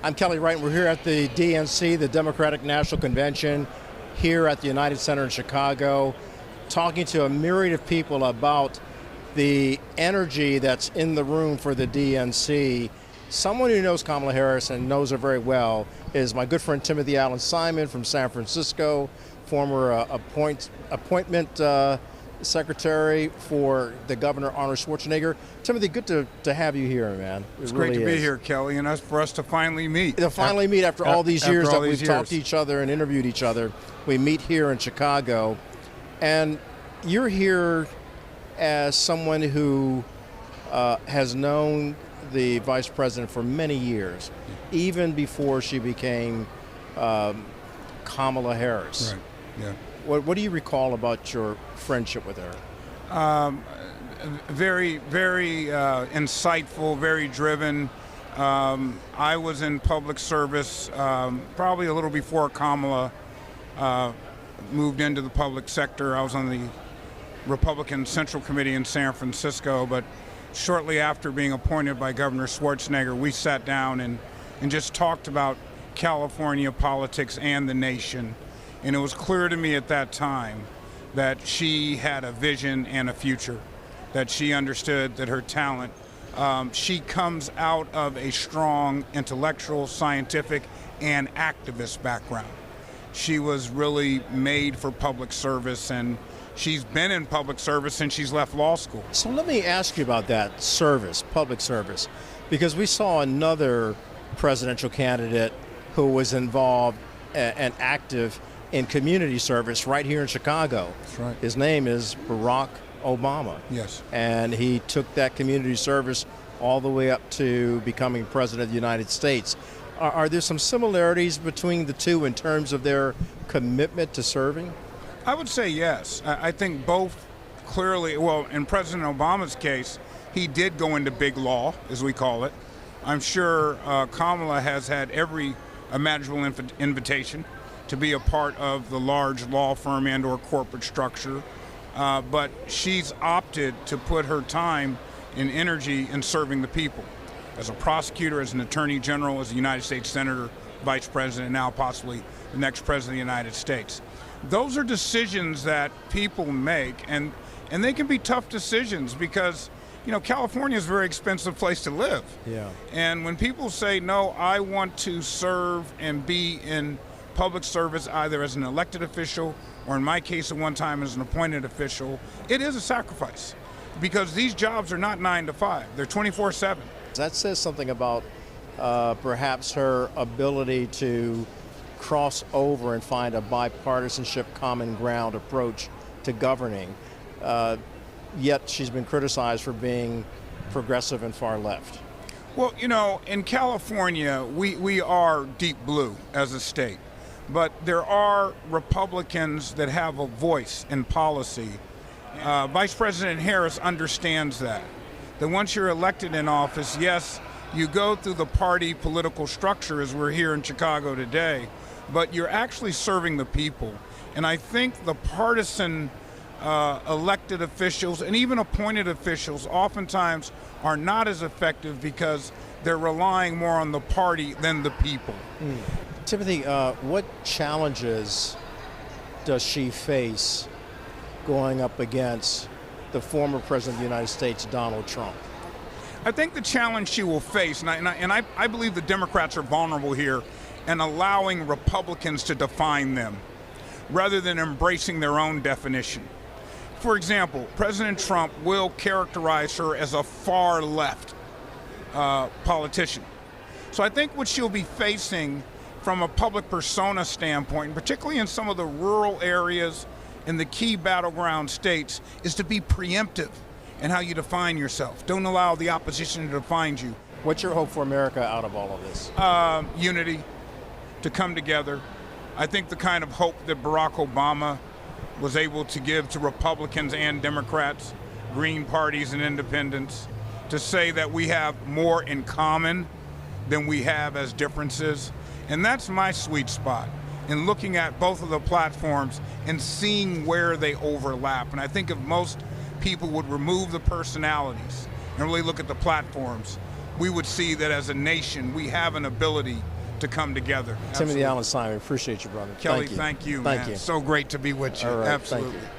I'm Kelly Wright, and we're here at the DNC, the Democratic National Convention, here at the United Center in Chicago, talking to a myriad of people about the energy that's in the room for the DNC. Someone who knows Kamala Harris and knows her very well is my good friend Timothy Allen Simon from San Francisco, former appointment secretary for the Governor Arnold Schwarzenegger. Timothy, good to have you here, man. It's great to be here, Kelly, and for us to finally meet. To finally meet after all these years that we've talked to each other and interviewed each other. We meet here in Chicago, and you're here as someone who has known the vice president for many years, even before she became Kamala Harris. Right. Yeah. What do you recall about your friendship with her? Very, very insightful, very driven. I was in public service probably a little before Kamala moved into the public sector. I was on the Republican Central Committee in San Francisco, but shortly after being appointed by Governor Schwarzenegger, we sat down and just talked about California politics and the nation. And it was clear to me at that time that she had a vision and a future, that she understood that her talent, she comes out of a strong intellectual, scientific, and activist background. She was really made for public service, and she's been in public service since she's left law school. So let me ask you about that service, public service, because we saw another presidential candidate who was involved and active in community service right here in Chicago. That's right. His name is Barack Obama. Yes. And he took that community service all the way up to becoming president of the United States. Are there some similarities between the two in terms of their commitment to serving? I would say yes. I think both clearly, well, in President Obama's case, he did go into big law, as we call it. I'm sure Kamala has had every imaginable invitation to be a part of the large law firm and or corporate structure, but she's opted to put her time and energy in serving the people. As a prosecutor, as an attorney general, as a United States senator, vice president, now possibly the next president of the United States. Those are decisions that people make, and they can be tough decisions because, you know, California is a very expensive place to live. Yeah. And when people say, no, I want to serve and be in public service either as an elected official or in my case at one time as an appointed official, it is a sacrifice because these jobs are not 9 to 5. They're 24/7. That says something about perhaps her ability to cross over and find a bipartisanship, common ground approach to governing. Yet she's been criticized for being progressive and far left. Well, you know, in California, we are deep blue as a state. But there are Republicans that have a voice in policy. Vice President Harris understands that once you're elected in office, yes, you go through the party political structure as we're here in Chicago today, but you're actually serving the people. And I think the partisan elected officials and even appointed officials oftentimes are not as effective because they're relying more on the party than the people. Timothy, what challenges does she face going up against the former President of the United States, Donald Trump? I think the challenge she will face, and I believe the Democrats are vulnerable here and allowing Republicans to define them rather than embracing their own definition. For example, President Trump will characterize her as a far left politician. So I think what she'll be facing from a public persona standpoint, particularly in some of the rural areas in the key battleground states, is to be preemptive in how you define yourself. Don't allow the opposition to define you. What's your hope for America out of all of this? Unity, to come together. I think the kind of hope that Barack Obama was able to give to Republicans and Democrats, Green parties and independents, to say that we have more in common than we have as differences. And that's my sweet spot in looking at both of the platforms and seeing where they overlap. And I think if most people would remove the personalities and really look at the platforms, we would see that as a nation, we have an ability to come together. Timothy Absolutely. Allen Simon, appreciate you, brother. Kelly, Thank you. thank you, Thank man. you. So great to be with you. All right, Absolutely. thank you.